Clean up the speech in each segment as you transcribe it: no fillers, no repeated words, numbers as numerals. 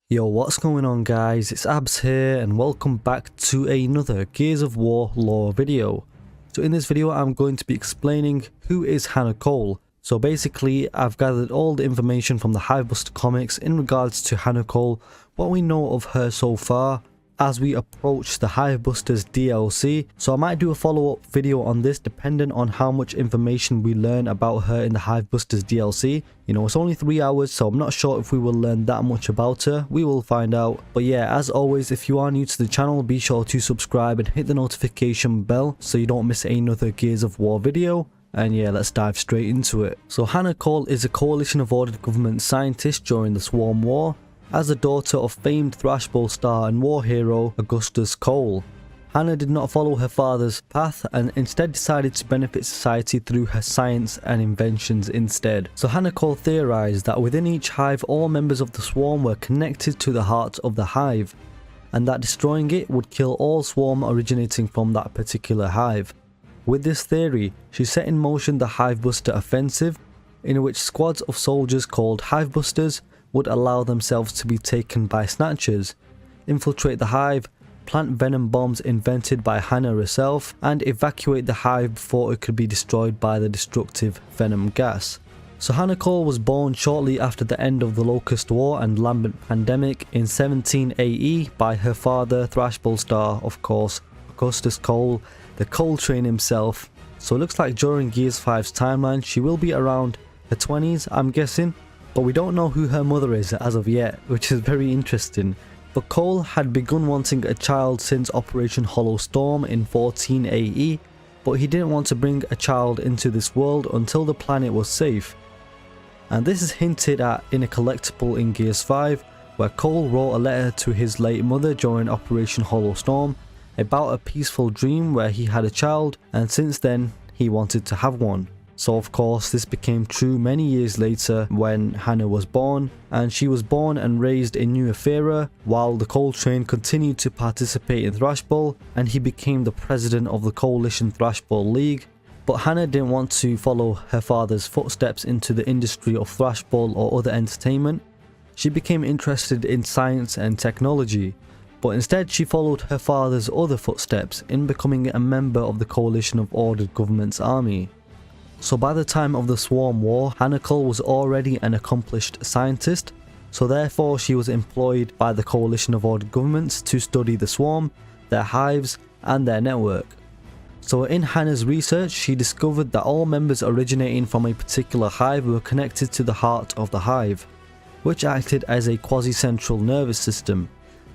Yo, what's going on guys, it's Abs here and welcome back to another Gears of War lore video. So in this video I'm going to be explaining who is Hana Cole. So basically I've gathered all the information from the Hivebuster comics in regards to Hana Cole, what we know of her so far as we approach the Hivebusters DLC. So I might do a follow-up video on this depending on how much information we learn about her in the Hivebusters DLC. You know, it's only 3 hours, so I'm not sure if we will learn that much about her. We will find out. But yeah, as always, if you are new to the channel, be sure to subscribe and hit the notification bell so you don't miss another Gears of War video. And yeah, let's dive straight into it. So Hana Cole is a coalition of ordered government scientists during the Swarm War, as the daughter of famed Thrash Bowl star and war hero Augustus Cole. Hana did not follow her father's path and instead decided to benefit society through her science and inventions instead. So Hana Cole theorized that within each hive all members of the swarm were connected to the heart of the hive, and that destroying it would kill all swarm originating from that particular hive. With this theory, she set in motion the Hivebuster offensive, in which squads of soldiers called Hivebusters would allow themselves to be taken by snatchers, infiltrate the hive, plant venom bombs invented by Hana herself, and evacuate the hive before it could be destroyed by the destructive venom gas. So Hana Cole was born shortly after the end of the Locust War and Lambent Pandemic in 17 AE by her father, Thrash Bowl star, of course, Augustus Cole, the Cole Train himself. So it looks like during Gears 5's timeline she will be around her 20s, I'm guessing. But we don't know who her mother is as of yet, which is very interesting. But Cole had begun wanting a child since Operation Hollow Storm in 14 AE, but he didn't want to bring a child into this world until the planet was safe. And this is hinted at in a collectible in Gears 5, where Cole wrote a letter to his late mother during Operation Hollow Storm about a peaceful dream where he had a child, and since then he wanted to have one. So of course this became true many years later when Hana was born, and she was born and raised in New Ephyra while the Cole Train continued to participate in Thrash Bowl, and he became the president of the Coalition Thrash Bowl League. But Hana didn't want to follow her father's footsteps into the industry of Thrash Bowl or other entertainment. She became interested in science and technology, but instead she followed her father's other footsteps in becoming a member of the Coalition of Ordered Government's army. So by the time of the Swarm War, Hana Cole was already an accomplished scientist, so therefore she was employed by the Coalition of Ordered Governments to study the swarm, their hives, and their network. So in Hana's research, she discovered that all members originating from a particular hive were connected to the heart of the hive, which acted as a quasi-central nervous system.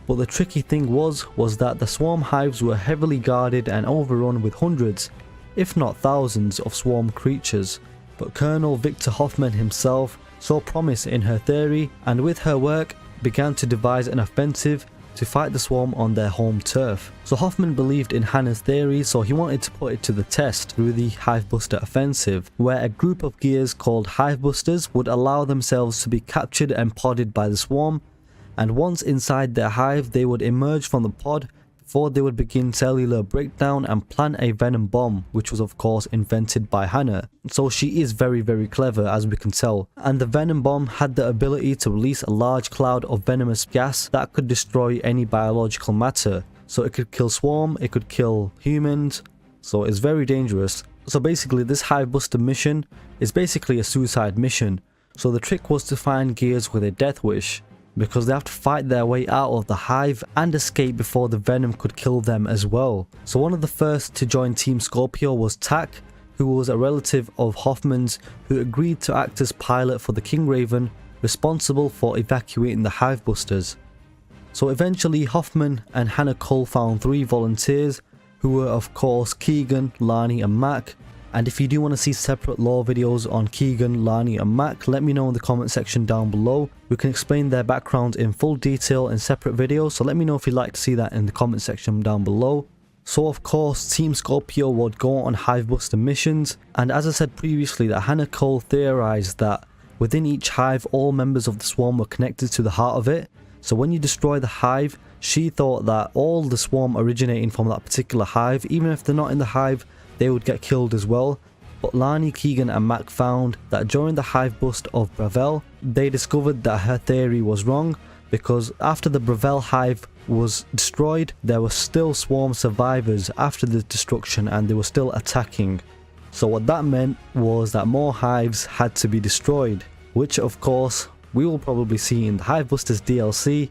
But the tricky thing was that the swarm hives were heavily guarded and overrun with hundreds, if not thousands, of swarm creatures. But Colonel Victor Hoffman himself saw promise in her theory, and with her work began to devise an offensive to fight the swarm on their home turf. So Hoffman believed in Hana's theory, so he wanted to put it to the test through the Hivebuster offensive, where a group of gears called Hivebusters would allow themselves to be captured and podded by the swarm, and once inside their hive they would emerge from the pod before they would begin cellular breakdown and plant a venom bomb, which was of course invented by Hana. So she is very clever, as we can tell. And the venom bomb had the ability to release a large cloud of venomous gas that could destroy any biological matter. So it could kill swarm, it could kill humans, so it's very dangerous. So basically this Hivebuster mission is basically a suicide mission. So the trick was to find gears with a death wish, because they have to fight their way out of the hive and escape before the venom could kill them as well. So one of the first to join Team Scorpio was Tak, who was a relative of Hoffman's, who agreed to act as pilot for the King Raven, responsible for evacuating the Hivebusters. So eventually Hoffman and Hana Cole found 3 volunteers, who were of course Keegan, Lahni and Mac. And if you do want to see separate lore videos on Keegan, Lahni and Mac, let me know in the comment section down below. We can explain their backgrounds in full detail in separate videos, so let me know if you'd like to see that in the comment section down below. So of course Team Scorpio would go on Hivebuster missions, and as I said previously, that Hana Cole theorized that within each hive all members of the swarm were connected to the heart of it. So when you destroy the hive, she thought that all the swarm originating from that particular hive, even if they're not in the hive, they would get killed as well. But Lahni, Keegan and Mac found that during the hive bust of Bravel, they discovered that her theory was wrong, because after the Brevel hive was destroyed, there were still swarm survivors after the destruction and they were still attacking. So what that meant was that more hives had to be destroyed, which of course we will probably see in the Hivebusters DLC.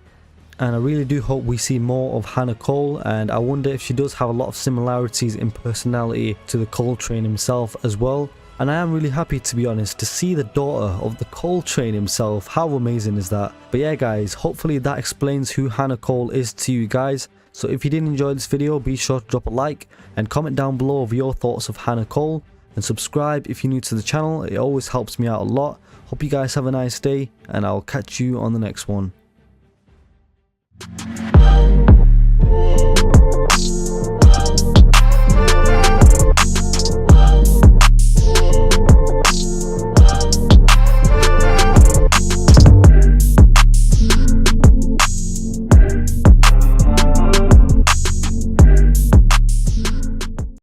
And I really do hope we see more of Hana Cole, and I wonder if she does have a lot of similarities in personality to the Cole train himself as well. And I am really happy, to be honest, to see the daughter of the Cole train himself. How amazing is that? But yeah guys, hopefully that explains who Hana Cole is to you guys. So if you did enjoy this video, be sure to drop a like and comment down below of your thoughts of Hana Cole, and subscribe if you're new to the channel. It always helps me out a lot. Hope you guys have a nice day, and I'll catch you on the next one.